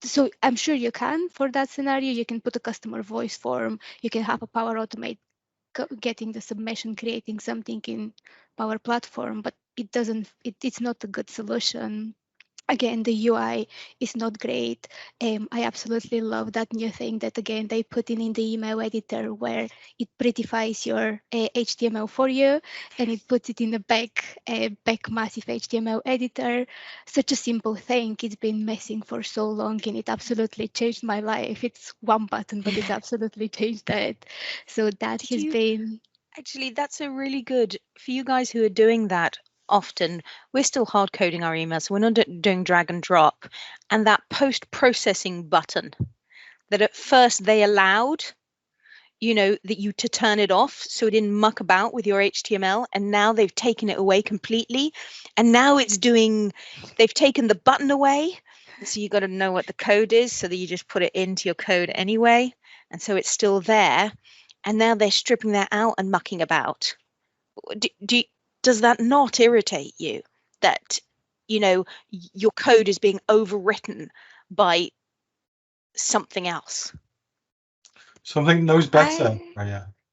so I'm sure you can, for that scenario, you can put a customer voice form, you can have a Power Automate getting the submission, creating something in Power Platform, but it's not a good solution. Again, the UI is not great. I absolutely love that new thing that, again, they put in the email editor, where it prettifies your HTML for you, and it puts it in the back massive HTML editor. Such a simple thing. It's been missing for so long, and it absolutely changed my life. It's one button, but it's absolutely changed that. So that has been... Actually, that's a really good, for you guys who are doing that. Often we're still hard coding our emails, so we're not doing drag and drop, and that post-processing button that at first they allowed that you to turn it off so it didn't muck about with your HTML, and now they've taken it away completely, and now they've taken the button away, so you got to know what the code is so that you just put it into your code anyway, and so it's still there, and now they're stripping that out and mucking about. Does that not irritate you that, your code is being overwritten by something else? Something knows better.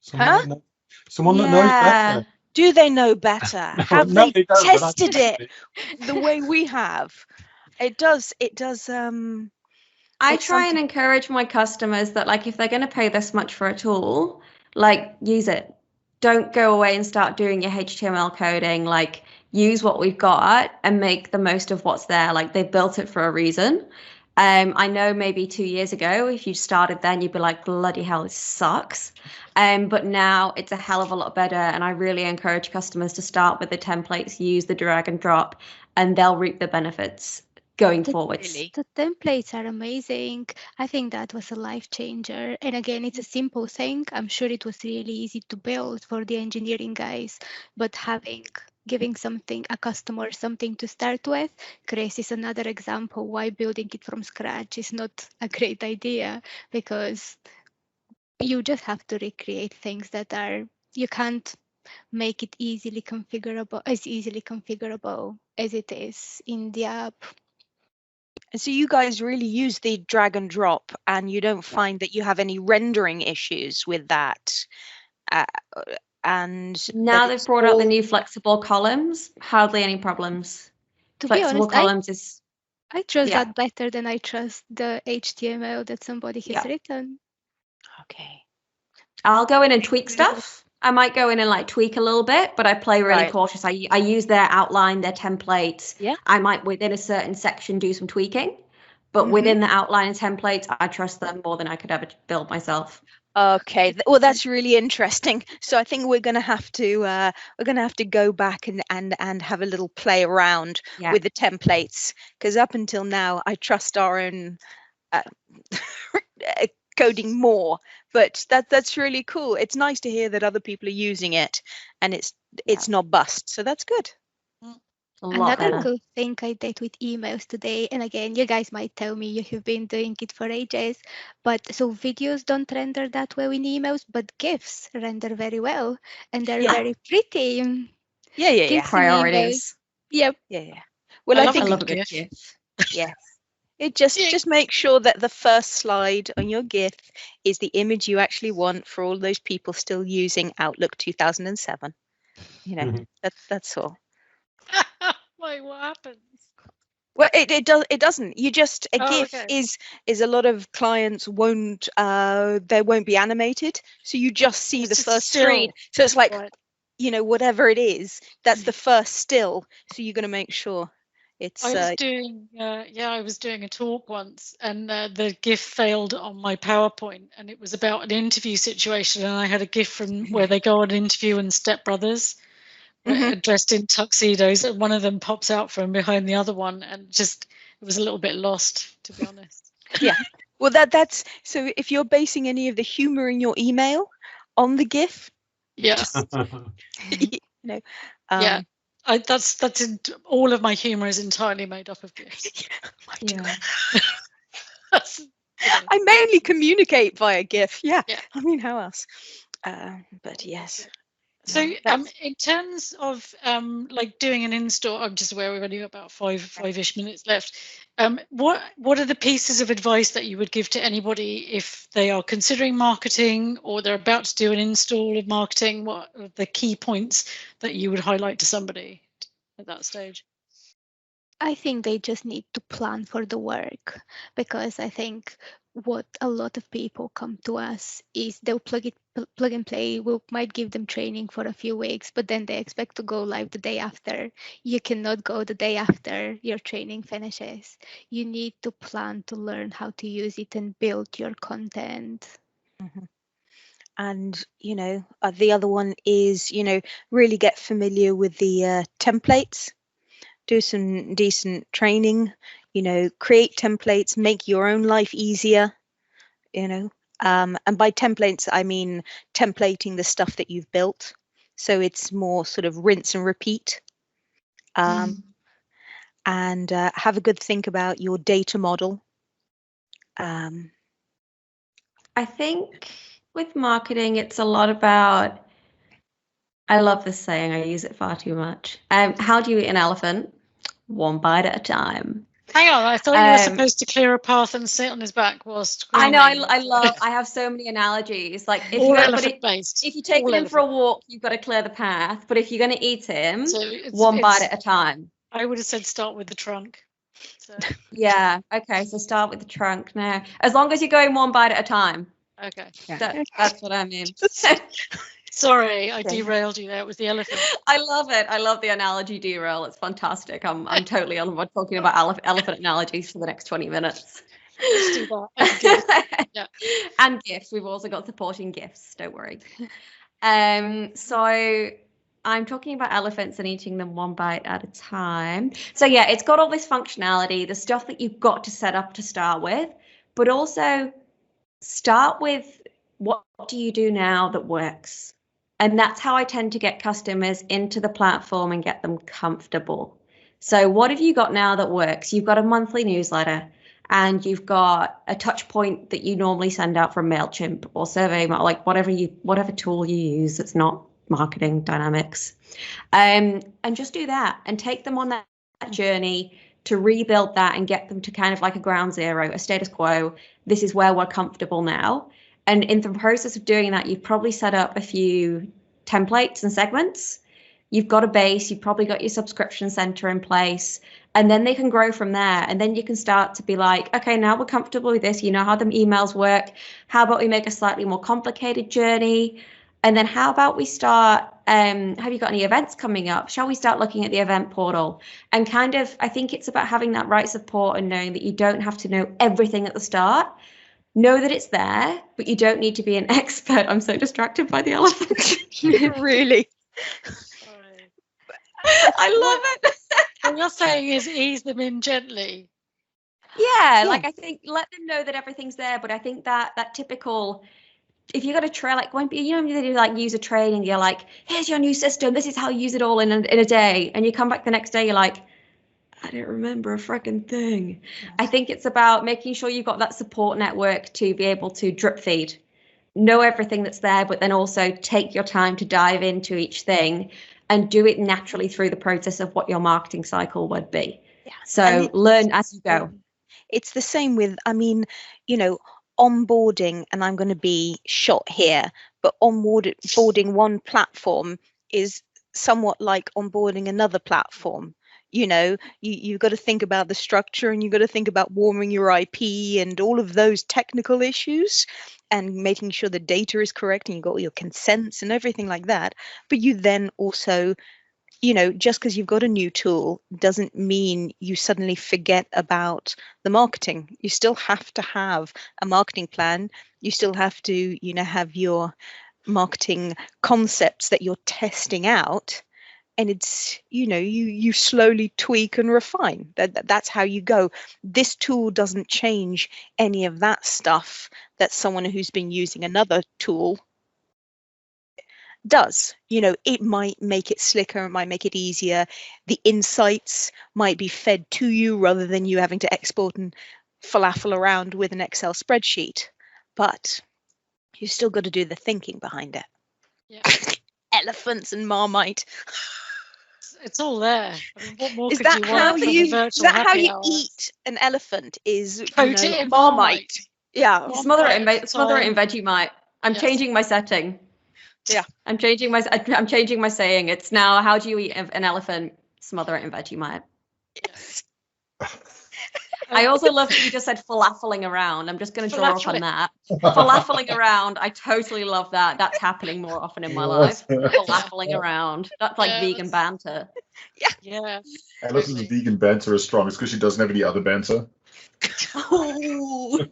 Someone that knows better. Do they know better? Have No, they don't, tested it the way we have? It does. I try and encourage my customers that, like, if they're going to pay this much for a tool, like, use it. Don't go away and start doing your HTML coding. Like, use what we've got and make the most of what's there. Like, they've built it for a reason. I know maybe 2 years ago, if you started then, you'd be like, bloody hell, this sucks. But now it's a hell of a lot better. And I really encourage customers to start with the templates, use the drag and drop, and they'll reap the benefits going forwards. Really? The templates are amazing. I think that was a life changer. And again, it's a simple thing. I'm sure it was really easy to build for the engineering guys, but giving a customer something to start with. Chris is another example why building it from scratch is not a great idea, because you just have to recreate things you can't make it easily configurable as it is in the app. And so you guys really use the drag and drop, and you don't find that you have any rendering issues with that. And Now that they've it's brought out the all- new flexible columns. Hardly any problems. To be Flexible honest, columns is I trust yeah. that better than I trust the HTML that somebody has Yeah. written. Okay. I'll go in and tweak stuff. I might go in and like tweak a little bit, but I play really Right. cautious. I use their outline, their templates. Yeah. I might within a certain section do some tweaking, but Mhm. within the outline and templates, I trust them more than I could ever build myself. Okay. Well, that's really interesting. So I think we're going to have to go back and have a little play around Yeah. with the templates, because up until now I trust our own coding more, but that's really cool. It's nice to hear that other people are using it and it's not bust, so that's good. A lot Another better. good thing I did with emails today, and again, you guys might tell me you have been doing it for ages, but so videos don't render that well in emails, but GIFs render very well, and they're Yeah. very pretty. Yeah. GIFs in emails. Priorities. Yep. Yeah. Well, I I love a I think love a good GIF. GIF. yes. It just make sure that the first slide on your GIF is the image you actually want for all those people still using Outlook 2007. You know, that's all. Wait, what happens? Well, it doesn't. You just a GIF okay. is a lot of clients won't they won't be animated, so you just see It's the just a first screen. still. So it's like Right. whatever it is, that's the first still. So you're going to make sure it's. I was doing a talk once, and the GIF failed on my PowerPoint, and it was about an interview situation, and I had a GIF from where they go on an interview in Step Brothers, dressed in tuxedos, and one of them pops out from behind the other one, and it was a little bit lost, to be honest. Yeah. Well, that's so. If you're basing any of the humor in your email on the GIF, Yes. yeah. All of my humor is entirely made up of GIFs. Yeah. I mainly communicate via GIF. Yeah. Yeah. I mean, how else? But yes. So, No, in terms of like doing an install, I'm just aware we've only got about five-ish minutes left. What are the pieces of advice that you would give to anybody if they are considering marketing or they're about to do an install of marketing? What are the key points that you would highlight to somebody at that stage? I think they just need to plan for the work, because I think what a lot of people come to us is they'll plug and play. We might give them training for a few weeks, but then they expect to go live the day after. You cannot go the day after your training finishes. You need to plan to learn how to use it and build your content. Mm-hmm. And the other one is really get familiar with the templates. Do some decent training, create templates, make your own life easier, and by templates, I mean templating the stuff that you've built. So it's more sort of rinse and repeat. And have a good think about your data model. I think with marketing, it's a lot about, I love this saying, I use it far too much. How do you eat an elephant? One bite at a time. Hang on, I thought you were supposed to clear a path and sit on his back whilst I know, screaming. I have so many analogies. Like if All you're elephant based. if you take him for a walk, you've got to clear the path. But if you're going to eat him, one bite at a time. I would have said start with the trunk. So. Yeah. Okay. So start with the trunk now. As long as you're going one bite at a time. Okay. Yeah. That's what I mean. Sorry, I derailed you there. It was the elephant. I love it. I love the analogy derail. It's fantastic. I'm totally on board talking about elephant analogies for the next 20 minutes. Let's do that. Yeah. And gifts. We've also got supporting gifts. Don't worry. So I'm talking about elephants and eating them one bite at a time. So yeah, it's got all this functionality, the stuff that you've got to set up to start with, but also start with what do you do now that works? And that's how I tend to get customers into the platform and get them comfortable. So what have you got now that works? You've got a monthly newsletter and you've got a touch point that you normally send out from MailChimp or Survey, like whatever tool you use. It's not marketing dynamics. And just do that and take them on that journey to rebuild that and get them to kind of like a ground zero, a status quo. This is where we're comfortable now. And in the process of doing that, you've probably set up a few templates and segments. You've got a base, you've probably got your subscription center in place, and then they can grow from there. And then you can start to be like, okay, now we're comfortable with this. You know how the emails work. How about we make a slightly more complicated journey? And then how about we start, have you got any events coming up? Shall we start looking at the event portal? And kind of, I think it's about having that right support and knowing that you don't have to know everything at the start. Know that it's there, but you don't need to be an expert. I'm so distracted by the elephant. Really? I love it. What you're saying is ease them in gently. Yeah, like I think let them know that everything's there, but I think that typical, if you got a trail, like when you do like user training, you're like, here's your new system, this is how you use it all in a day, and you come back the next day, you're like, I don't remember a freaking thing. I think it's about making sure you've got that support network to be able to drip feed, know everything that's there, but then also take your time to dive into each thing and do it naturally through the process of what your marketing cycle would be. Yeah. So learn as you go. It's the same with, I mean, onboarding, and I'm going to be shot here, but onboarding one platform is somewhat like onboarding another platform. You've got to think about the structure, and you've got to think about warming your IP and all of those technical issues and making sure the data is correct and you've got all your consents and everything like that. But you then also, just because you've got a new tool doesn't mean you suddenly forget about the marketing. You still have to have a marketing plan. You still have to, have your marketing concepts that you're testing out. And it's, you slowly tweak and refine. That's how you go. This tool doesn't change any of that stuff that someone who's been using another tool does. It might make it slicker, it might make it easier. The insights might be fed to you rather than you having to export and falafel around with an Excel spreadsheet. But you still got to do the thinking behind it. Yeah. Elephants and Marmite. It's all there. I mean, what more Is could that you want from the virtual is that how happy you hour? eat an elephant? Is Coat it in Marmite? Yeah. Smother it in Vegemite. I'm Yes. changing my setting. Yeah. I'm changing my saying. It's now, how do you eat an elephant? Smother it in Vegemite. Yes. I also love that you just said falafeling around. I'm just going to draw up on that. Falafeling around. I totally love that. That's happening more often in my life. Falafeling around. That's like vegan banter. Yeah. Alison's vegan banter is strong. It's because she doesn't have any other banter. Oh.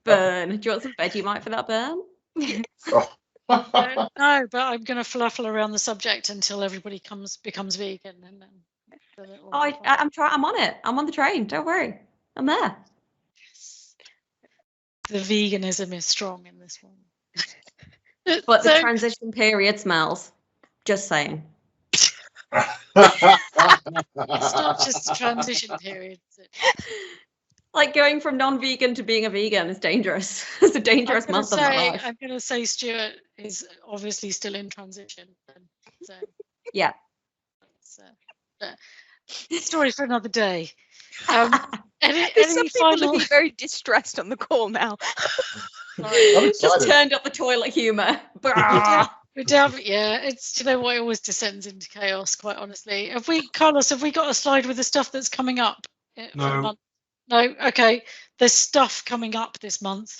Burn. Do you want some Vegemite for that burn? No, but I'm going to fluffle around the subject until everybody becomes vegan, and then. I'm on it. I'm on the train. Don't worry. I'm there. The veganism is strong in this one. But the transition period smells. Just saying. It's not just a transition period. Like going from non-vegan to being a vegan is dangerous. It's a dangerous month of my life. I'm going to say Stuart is obviously still in transition. So, yeah. Story for another day. There's some people looking very distressed on the call now. Just turned up the toilet humour. It's, what, it always descends into chaos, quite honestly. Carlos, have we got a slide with the stuff that's coming up? No. No, okay. There's stuff coming up this month.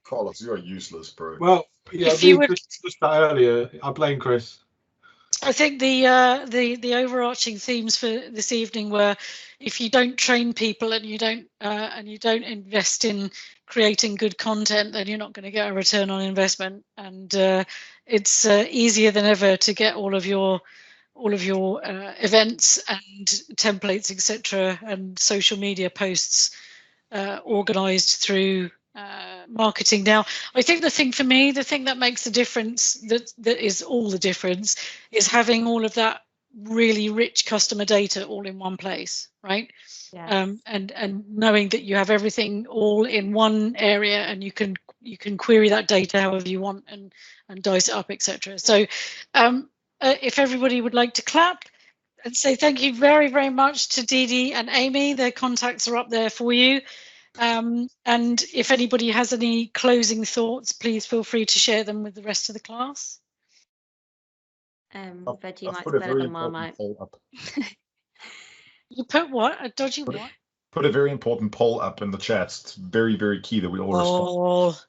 Carlos, you are useless, bro. Well, yeah, If you would... just that earlier, I blame Chris. I think the overarching themes for this evening were, if you don't train people and you don't invest in creating good content, then you're not going to get a return on investment. And it's easier than ever to get all of your events and templates, etc., and social media posts organized through marketing. Now, I think the thing for me, the thing that makes the difference, that is all the difference, is having all of that really rich customer data all in one place, right? Yes. And knowing that you have everything all in one area, and you can query that data however you want and dice it up, etc. So if everybody would like to clap and say thank you very, very much to Didi and Amey. Their contacts are up there for you. And if anybody has any closing thoughts, please feel free to share them with the rest of the class. Vegemite's better than Marmite. You put what? A dodgy what? Put a very important poll up in the chat. It's very, very key that we all respond.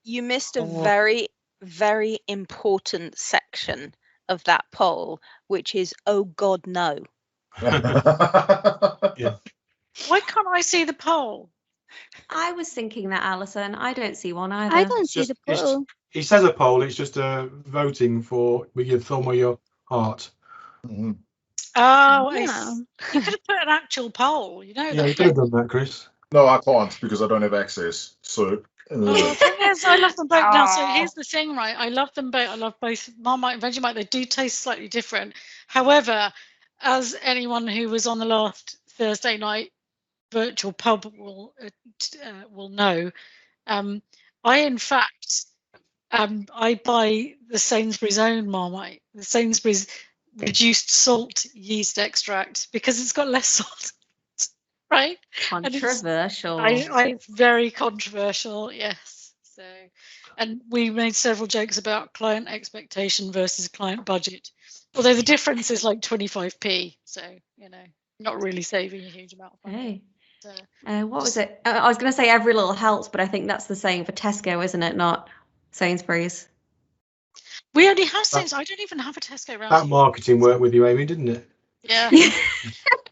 You missed a very, very important section of that poll, which is, oh God, no. Yeah. Why can't I see the poll? I was thinking that, Alison. I don't see one either. I don't see the poll. It says a poll. It's just voting for with your thumb or your heart. Mm-hmm. Oh, yeah. You could have put an actual poll. You know. Yeah, you could have done that, Chris. No, I can't because I don't have access. So. The thing is, I love them both. Now, so here's the thing, right? I love them both. I love both Marmite and Vegemite. They do taste slightly different. However, as anyone who was on the last Thursday night virtual pub will know, I in fact I buy the Sainsbury's own Marmite, the Sainsbury's reduced salt yeast extract, because it's got less salt. Right? Controversial. It's very controversial, yes. So, and we made several jokes about client expectation versus client budget, although the difference is like 25p. So, you know, not really saving a huge amount of money. Hey. So, what was it? I was going to say every little helps, but I think that's the same for Tesco, isn't it? Not Sainsbury's. We only have Sainsbury's. I don't even have a Tesco around. That marketing worked with you, Amey, didn't it? Yeah.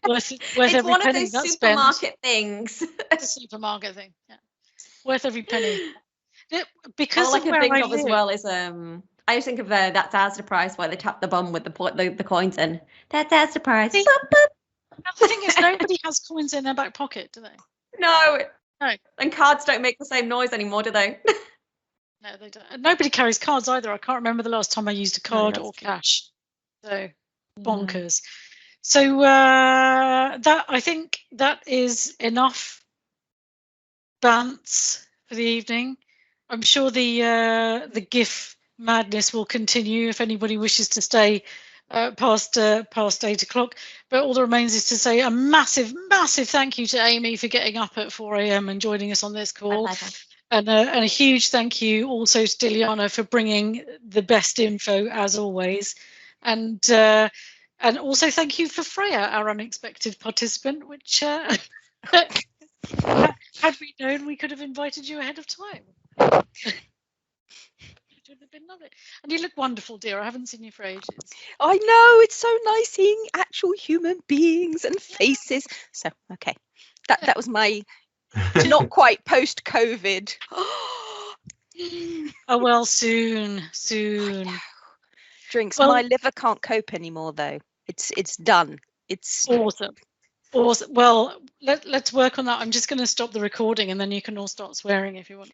Worth it's one of those supermarket things. It's a supermarket thing. Yeah. Worth every penny. Because all I can think of as well is I just think of that's Asda price, where they tap the bum with the coins in. That's Asda price. The thing is, nobody has coins in their back pocket, do they? No. No. And cards don't make the same noise anymore, do they? No, they don't. And nobody carries cards either. I can't remember the last time I used a card or cash. So bonkers. So that, I think that is enough bants for the evening. I'm sure the GIF madness will continue if anybody wishes to stay past 8 o'clock. But all that remains is to say a massive, massive thank you to Amey for getting up at 4 a.m. and joining us on this call. And a huge thank you also to Dilyana for bringing the best info as always. And also thank you for Freya, our unexpected participant, which had we known, we could have invited you ahead of time. It would have been lovely. And you look wonderful, dear. I haven't seen you for ages. I know, it's so nice seeing actual human beings and faces. So, okay, that was my not quite post-COVID. Oh, well, soon. Drinks. Well, my liver can't cope anymore, though. It's done. It's awesome. Well, let's work on that. I'm just going to stop the recording, and then you can all start swearing if you want.